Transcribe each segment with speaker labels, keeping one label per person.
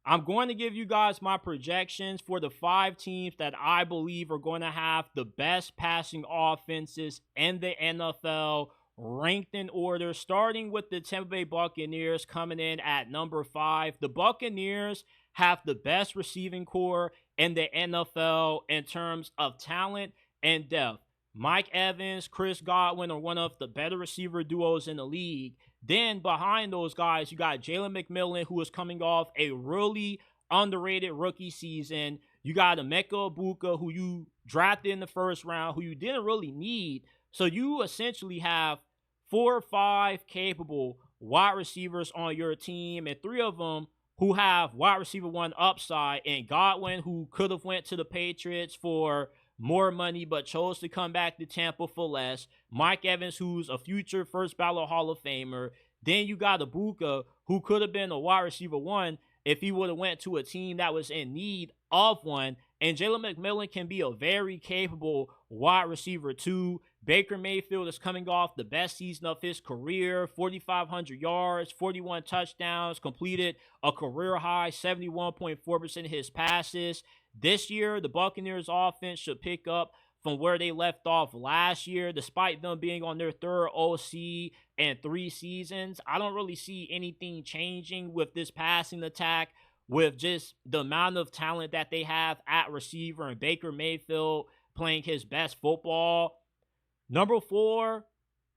Speaker 1: I'm going to give you guys my projections for the 5 teams that I believe are going to have the best passing offenses in the NFL, ranked in order, starting with the Tampa Bay Buccaneers coming in at number 5. The Buccaneers have the best receiving core in the NFL in terms of talent and depth. Mike Evans, Chris Godwin are one of the better receiver duos in the league. Then behind those guys, you got Jalen McMillan, who is coming off a really underrated rookie season. You got Emeka Ibuka, who you drafted in the first round, who you didn't really need. So you essentially have 4 or 5 capable wide receivers on your team, and 3 of them who have wide receiver 1 upside, and Godwin, who could have went to the Patriots for more money but chose to come back to Tampa for less. Mike Evans, who's a future first ballot Hall of Famer. Then you got Ibuka, who could have been a wide receiver 1 if he would have went to a team that was in need of one. And Jalen McMillan can be a very capable wide receiver 2. Baker Mayfield is coming off the best season of his career, 4,500 yards, 41 touchdowns, completed a career high 71.4% of his passes. This year, the Buccaneers offense should pick up from where they left off last year, despite them being on their 3rd OC and 3 seasons. I don't really see anything changing with this passing attack, with just the amount of talent that they have at receiver and Baker Mayfield playing his best football. Number 4,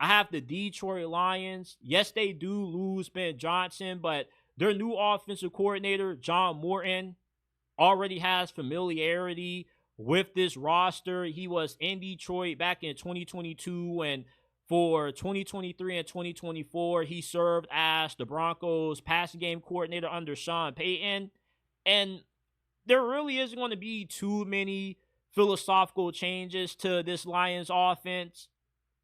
Speaker 1: I have the Detroit Lions. Yes, they do lose Ben Johnson, but their new offensive coordinator, John Morton, already has familiarity with this roster. He was in Detroit back in 2022, and for 2023 and 2024, he served as the Broncos passing game coordinator under Sean Payton. And there really isn't going to be too many philosophical changes to this Lions offense.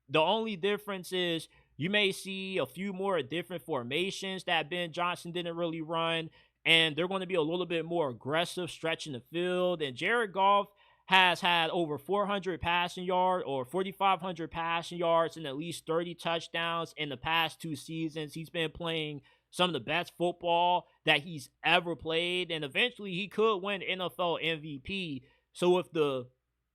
Speaker 1: The only difference is you may see a few more different formations that Ben Johnson didn't really run, and they're going to be a little bit more aggressive stretching the field. And Jared Goff has had over 400 passing yards or 4,500 passing yards and at least 30 touchdowns in the past 2 seasons. He's been playing some of the best football that he's ever played, and eventually he could win NFL MVP. So with the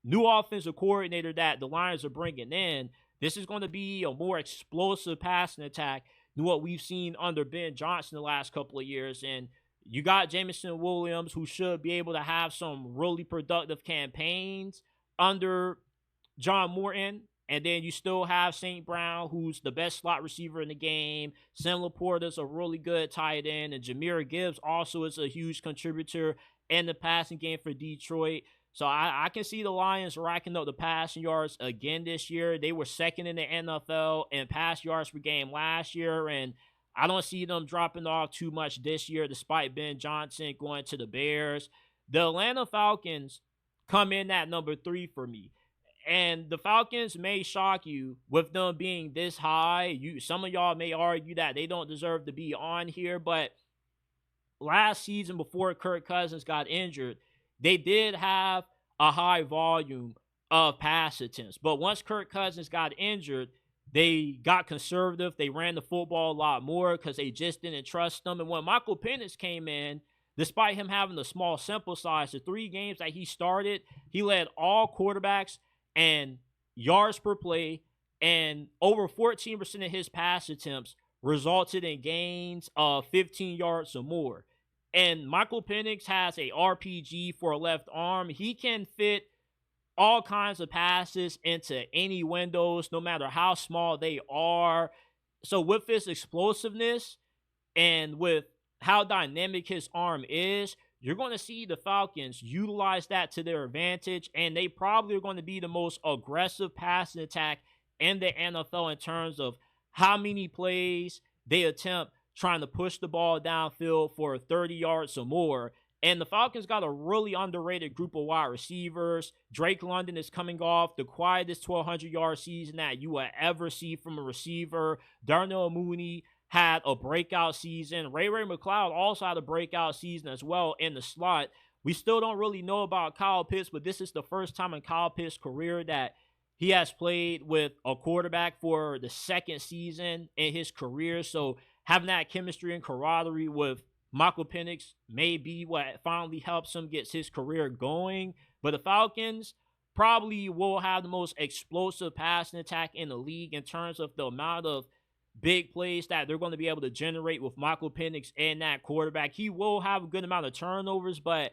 Speaker 1: new offensive coordinator that the Lions are bringing in, this is going to be a more explosive passing attack than what we've seen under Ben Johnson the last couple of years. And you got Jameson Williams, who should be able to have some really productive campaigns under John Morton. And then you still have St. Brown, who's the best slot receiver in the game. Sam Laporta's a really good tight end. And Jahmyr Gibbs also is a huge contributor in the passing game for Detroit. So I can see the Lions racking up the passing yards again this year. They were 2nd in the NFL in pass yards per game last year, and I don't see them dropping off too much this year, despite Ben Johnson going to the Bears. The Atlanta Falcons come in at number 3 for me. And the Falcons may shock you with them being this high. Some of y'all may argue that they don't deserve to be on here, but last season before Kirk Cousins got injured, they did have a high volume of pass attempts. But once Kirk Cousins got injured, they got conservative. They ran the football a lot more because they just didn't trust them. And when Michael Penix came in, despite him having a small sample size, the 3 games that he started, he led all quarterbacks and yards per play, and over 14% of his pass attempts resulted in gains of 15 yards or more. And Michael Penix has a RPG for a left arm. He can fit all kinds of passes into any windows, no matter how small they are. So with his explosiveness and with how dynamic his arm is, you're going to see the Falcons utilize that to their advantage, and they probably are going to be the most aggressive passing attack in the NFL in terms of how many plays they attempt trying to push the ball downfield for 30 yards or more. And the Falcons got a really underrated group of wide receivers. Drake London is coming off the quietest 1,200-yard season that you will ever see from a receiver. Darnell Mooney had a breakout season. Ray McCloud also had a breakout season as well in the slot. We still don't really know about Kyle Pitts, but this is the first time in Kyle Pitts' career that he has played with a quarterback for the 2nd season in his career. So having that chemistry and camaraderie with Michael Penix may be what finally helps him get his career going. But the Falcons probably will have the most explosive passing attack in the league in terms of the amount of big plays that they're going to be able to generate with Michael Penix and that quarterback. He will have a good amount of turnovers, but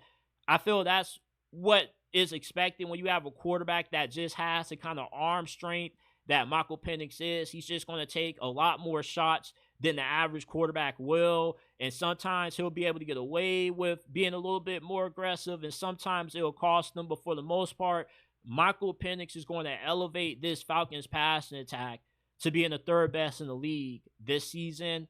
Speaker 1: I feel that's what is expected when you have a quarterback that just has the kind of arm strength that Michael Penix is. He's just going to take a lot more shots than the average quarterback will. And sometimes he'll be able to get away with being a little bit more aggressive, and sometimes it'll cost them. But for the most part, Michael Penix is going to elevate this Falcons passing attack to being the third best in the league this season.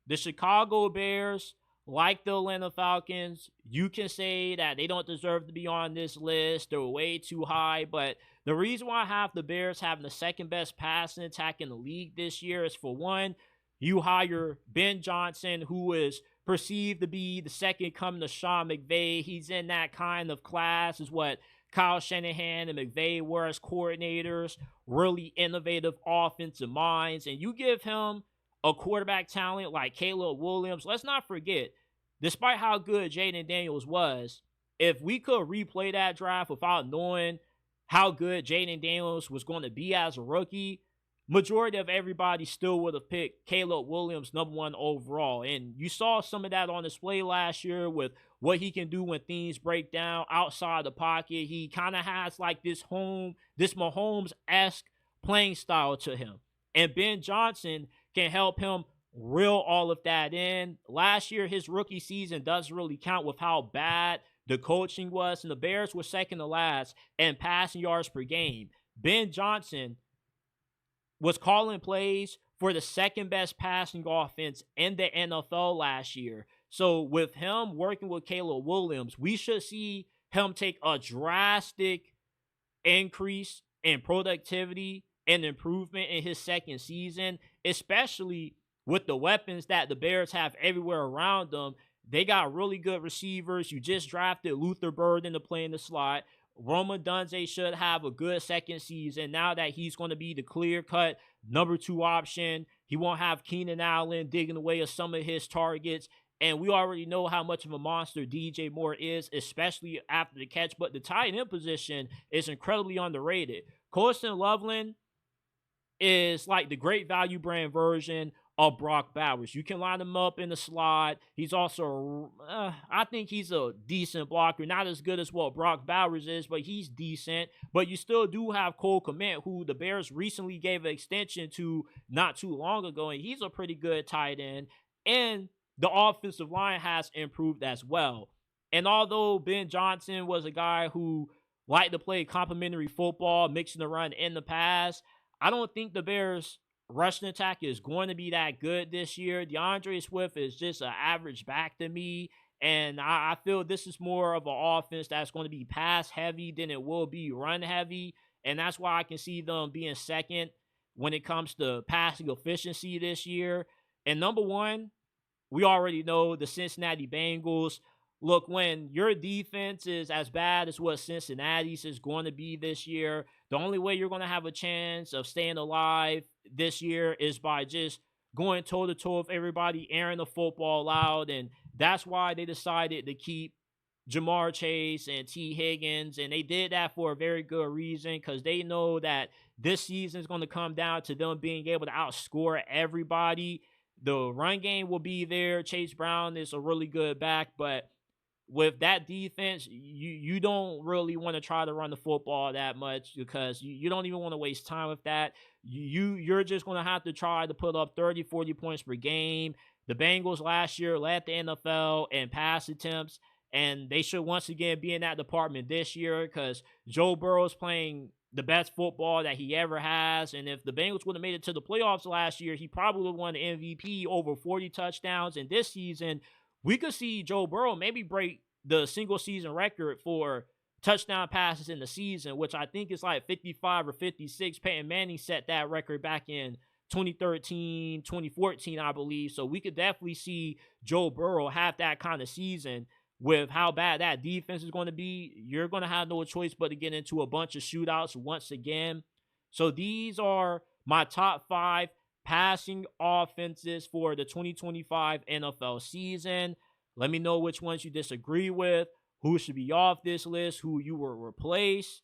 Speaker 1: The Chicago Bears, like the Atlanta Falcons, you can say that they don't deserve to be on this list. They're way too high. But the reason why I have the Bears having the second best passing attack in the league this year is, for one, you hire Ben Johnson, who is perceived to be the second coming to Sean McVay. He's in that kind of class, is what Kyle Shanahan and McVay were as coordinators. Really innovative offensive minds. And you give him a quarterback talent like Caleb Williams. Let's not forget, despite how good Jaden Daniels was, if we could replay that draft without knowing how good Jaden Daniels was going to be as a rookie, majority of everybody still would have picked Caleb Williams number one overall. And you saw some of that on display last year with what he can do when things break down outside the pocket. He kind of has like this Mahomes-esque playing style to him. And Ben Johnson can help him reel all of that in. Last year, his rookie season doesn't really count with how bad the coaching was, and the Bears were second to last in passing yards per game. Ben Johnson was calling plays for the second best passing offense in the NFL last year. So with him working with Caleb Williams, we should see him take a drastic increase in productivity and improvement in his second season, especially with the weapons that the Bears have everywhere around them. They got really good receivers. You just drafted Luther Burden to play in the slot. Roma Dunze should have a good second season now that he's going to be the clear-cut number 2 option. He won't have Keenan Allen digging away at some of his targets. And we already know how much of a monster DJ Moore is, especially after the catch. But the tight end position is incredibly underrated. Colston Loveland is like the great value brand version of Brock Bowers. You can line him up in the slot. He's also, I think he's a decent blocker. Not as good as what Brock Bowers is, but he's decent. But you still do have Cole Kmet, who the Bears recently gave an extension to not too long ago, and he's a pretty good tight end. And the offensive line has improved as well. And although Ben Johnson was a guy who liked to play complementary football, mixing the run in the pass, I don't think the Bears' rushing attack is going to be that good this year. DeAndre Swift is just an average back to me. And I feel this is more of an offense that's going to be pass heavy than it will be run heavy. And that's why I can see them being second when it comes to passing efficiency this year. And number one, we already know the Cincinnati Bengals. Look, when your defense is as bad as what Cincinnati's is going to be this year, the only way you're going to have a chance of staying alive this year is by just going toe-to-toe with everybody, airing the football out. And that's why they decided to keep Jamar Chase and T. Higgins. And they did that for a very good reason, because they know that this season is going to come down to them being able to outscore everybody. The run game will be there. Chase Brown is a really good back, but with that defense, you don't really want to try to run the football that much, because you don't even want to waste time with that. You're just going to have to try to put up 30, 40 points per game. The Bengals last year led the NFL in pass attempts, and they should once again be in that department this year, because Joe Burrow's playing the best football that he ever has. And if the Bengals would have made it to the playoffs last year, he probably would have won the MVP, over 40 touchdowns. And this season, we could see Joe Burrow maybe break the single season record for touchdown passes in the season, which I think is like 55 or 56. Peyton Manning set that record back in 2013, 2014, I believe. So we could definitely see Joe Burrow have that kind of season. With how bad that defense is going to be, you're going to have no choice but to get into a bunch of shootouts once again. So these are my top 5 passing offenses for the 2025 NFL season. Let me know which ones you disagree with, who should be off this list, who you will replace.